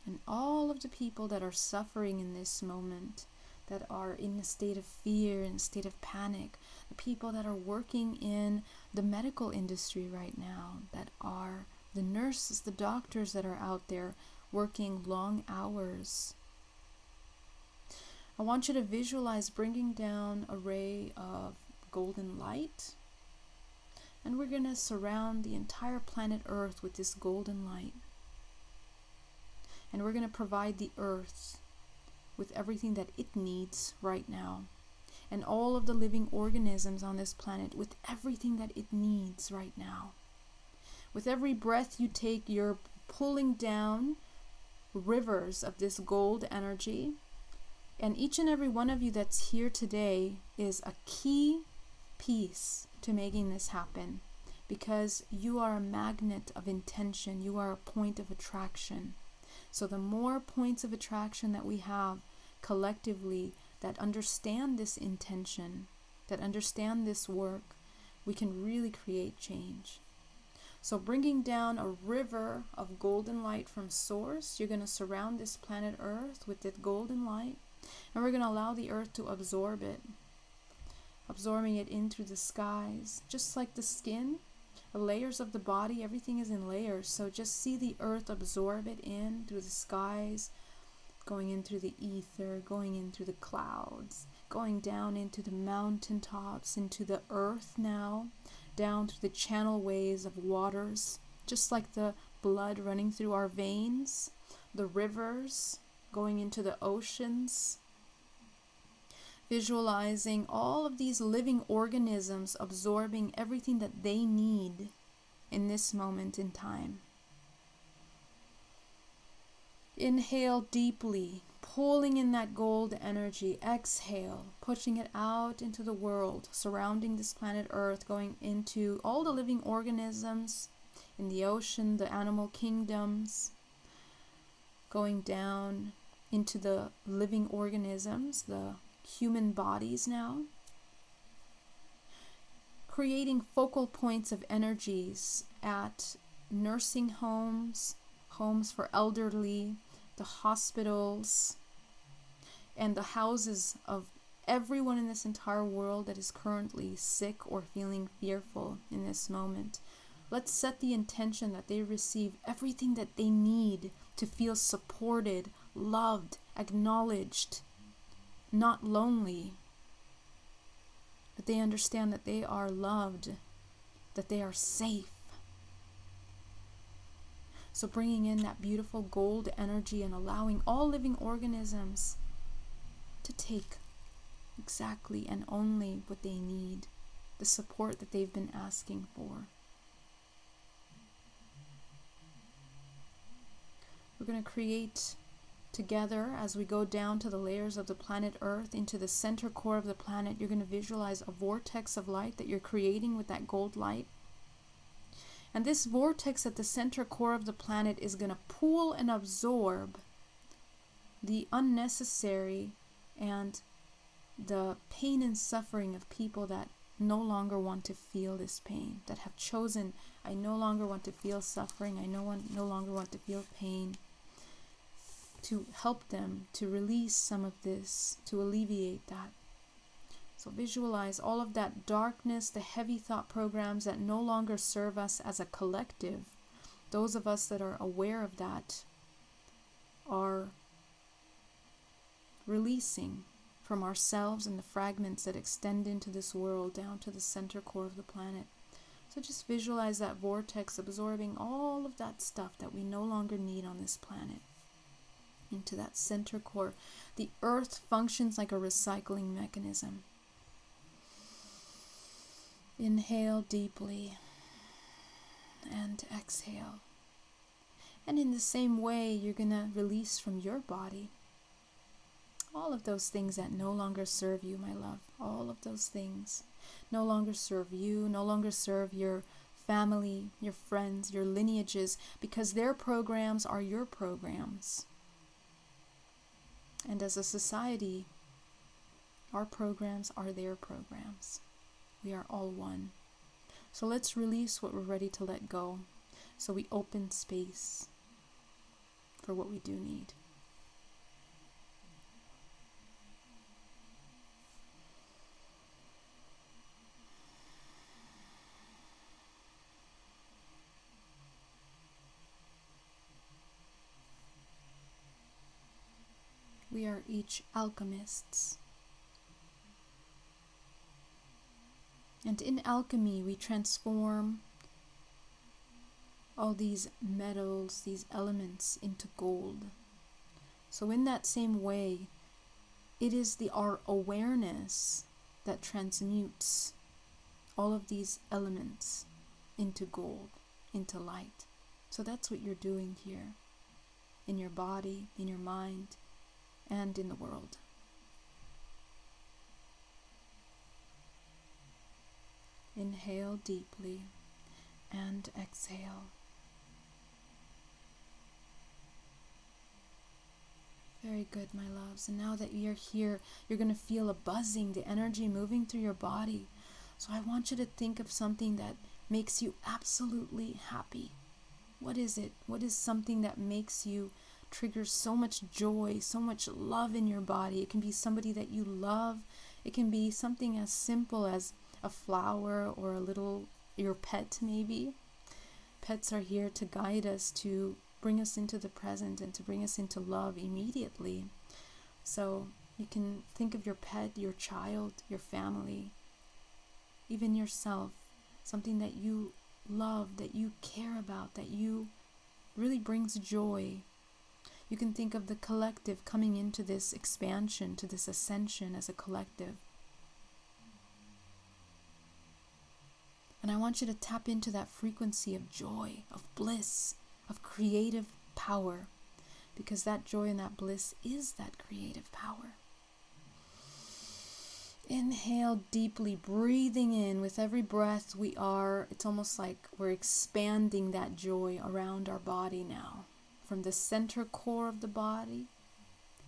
Speaker 2: And all of the people that are suffering in this moment, that are in a state of fear, in a state of panic, the people that are working in the medical industry right now, that are the nurses, the doctors that are out there working long hours. I want you to visualize bringing down a ray of golden light. And we're going to surround the entire planet Earth with this golden light. And we're going to provide the Earth with everything that it needs right now. And all of the living organisms on this planet with everything that it needs right now. With every breath you take, you're pulling down rivers of this gold energy. And each and every one of you that's here today is a key piece to making this happen, because you are a magnet of intention. You are a point of attraction. So the more points of attraction that we have collectively that understand this intention, that understand this work, we can really create change. So bringing down a river of golden light from source, you're going to surround this planet Earth with that golden light, and we're going to allow the Earth to absorb it, absorbing it in through the skies, just like the skin, the layers of the body, everything is in layers. So just see the Earth absorb it in through the skies, going in through the ether, going in through the clouds, going down into the mountaintops, into the earth now, down through the channel ways of waters, just like the blood running through our veins, the rivers going into the oceans. Visualizing all of these living organisms absorbing everything that they need in this moment in time. Inhale deeply, pulling in that gold energy. Exhale, pushing it out into the world, surrounding this planet Earth, going into all the living organisms in the ocean, the animal kingdoms, going down into the living organisms, the human bodies now, creating focal points of energies at nursing homes, homes for elderly, the hospitals, and the houses of everyone in this entire world that is currently sick or feeling fearful in this moment. Let's set the intention that they receive everything that they need to feel supported, loved, acknowledged, not lonely. That they understand that they are loved, that they are safe. So bringing in that beautiful gold energy and allowing all living organisms to take exactly and only what they need, the support that they've been asking for. We're going to create together, as we go down to the layers of the planet Earth, into the center core of the planet, you're going to visualize a vortex of light that you're creating with that gold light. And this vortex at the center core of the planet is going to pull and absorb the unnecessary and the pain and suffering of people that no longer want to feel this pain, that have chosen, I no longer want to feel suffering, I no longer want to feel pain, to help them to release some of this, to alleviate that. So visualize all of that darkness, the heavy thought programs that no longer serve us as a collective. Those of us that are aware of that are releasing from ourselves and the fragments that extend into this world down to the center core of the planet. So just visualize that vortex absorbing all of that stuff that we no longer need on this planet into that center core. The earth functions like a recycling mechanism. Inhale deeply and exhale. And in the same way, you're going to release from your body all of those things that no longer serve you, my love. All of those things no longer serve you, no longer serve your family, your friends, your lineages, because their programs are your programs. And as a society, our programs are their programs. We are all one. So let's release what we're ready to let go, so we open space for what we do need. We are each alchemists. And in alchemy, we transform all these metals, these elements into gold. So in that same way, it is our awareness that transmutes all of these elements into gold, into light. So that's what you're doing here, in your body, in your mind, and in the world. Inhale deeply and exhale. Very good, my loves. And now that you're here, you're going to feel a buzzing, the energy moving through your body. So I want you to think of something that makes you absolutely happy. What is it? What is something that makes you trigger so much joy, so much love in your body? It can be somebody that you love. It can be something as simple as a flower or your pet maybe. Pets are here to guide us, to bring us into the present and to bring us into love immediately. So you can think of your pet, your child, your family, even yourself, something that you love, that you care about, that you really brings joy. You can think of the collective coming into this expansion, to this ascension as a collective. And I want you to tap into that frequency of joy, of bliss, of creative power, because that joy and that bliss is that creative power. Inhale deeply, breathing in. With every breath it's almost like we're expanding that joy around our body now. From the center core of the body.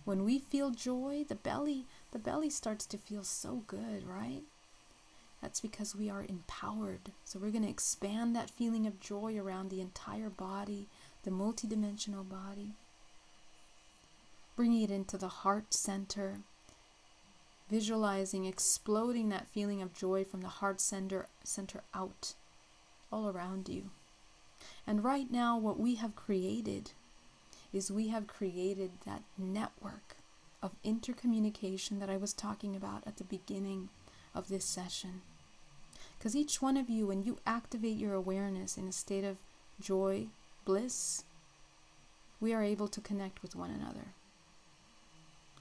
Speaker 2: When we feel joy, the belly starts to feel so good, right? That's because we are empowered. So we're going to expand that feeling of joy around the entire body, the multidimensional body. Bringing it into the heart center. Visualizing, exploding that feeling of joy from the heart center out, all around you. And right now, what we have created is we have created that network of intercommunication that I was talking about at the beginning of this session. Because each one of you, when you activate your awareness in a state of joy, bliss, we are able to connect with one another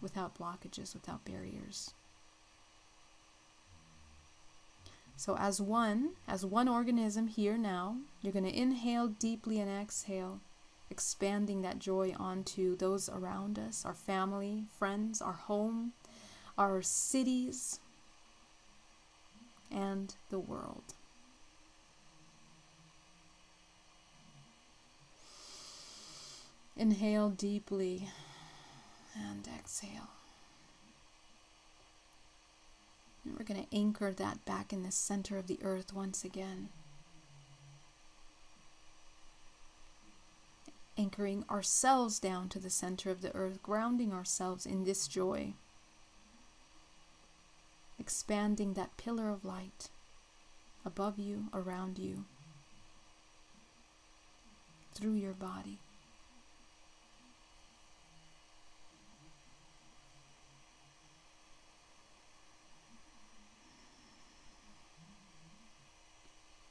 Speaker 2: without blockages, without barriers. So as one organism here now, you're going to inhale deeply and exhale, expanding that joy onto those around us, our family, friends, our home, our cities, and the world. Inhale deeply and exhale. And we're going to anchor that back in the center of the earth once again. Anchoring ourselves down to the center of the earth, grounding ourselves in this joy. Expanding that pillar of light above you, around you, through your body.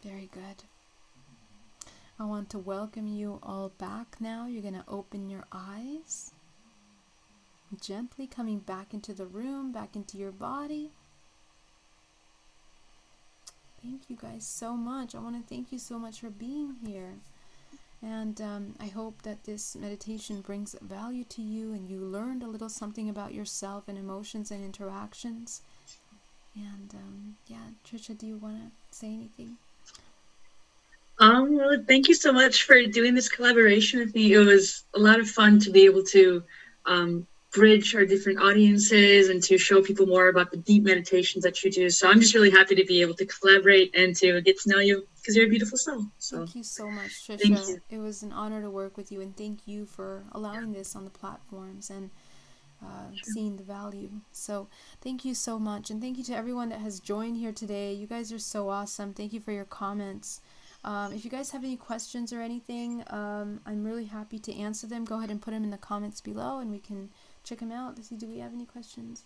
Speaker 2: Very good. I want to welcome you all back now. You're going to open your eyes. Gently coming back into the room, back into your body. Thank you guys so much. I want to thank you so much for being here. And I hope that this meditation brings value to you and you learned a little something about yourself and emotions and interactions. And Tricia, do you want to say anything?
Speaker 1: Well, thank you so much for doing this collaboration with me. It was a lot of fun to be able to bridge our different audiences and to show people more about the deep meditations that you do. So I'm just really happy to be able to collaborate and to get to know you because you're a beautiful soul. So
Speaker 2: thank you so much, Tricia.
Speaker 1: Thank you.
Speaker 2: It was an honor to work with you, and thank you for allowing this on the platforms and seeing the value. So thank you so much, and thank you to everyone that has joined here today. You guys are so awesome. Thank you for your comments. If you guys have any questions or anything, I'm really happy to answer them. Go ahead and put them in the comments below and we can check them out to see, do we have any questions?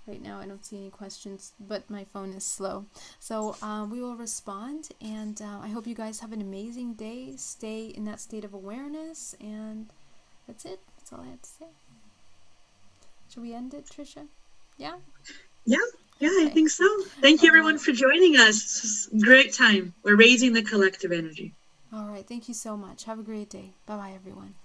Speaker 2: Right now, I don't see any questions, but my phone is slow. So we will respond, and I hope you guys have an amazing day. Stay in that state of awareness, and that's it. That's all I have to say. Should we end it, Tricia? Yeah?
Speaker 1: Yeah,
Speaker 2: Okay.
Speaker 1: I think so. Thank you, everyone, for joining us. It's a great time. We're raising the collective energy.
Speaker 2: All right. Thank you so much. Have a great day. Bye-bye, everyone.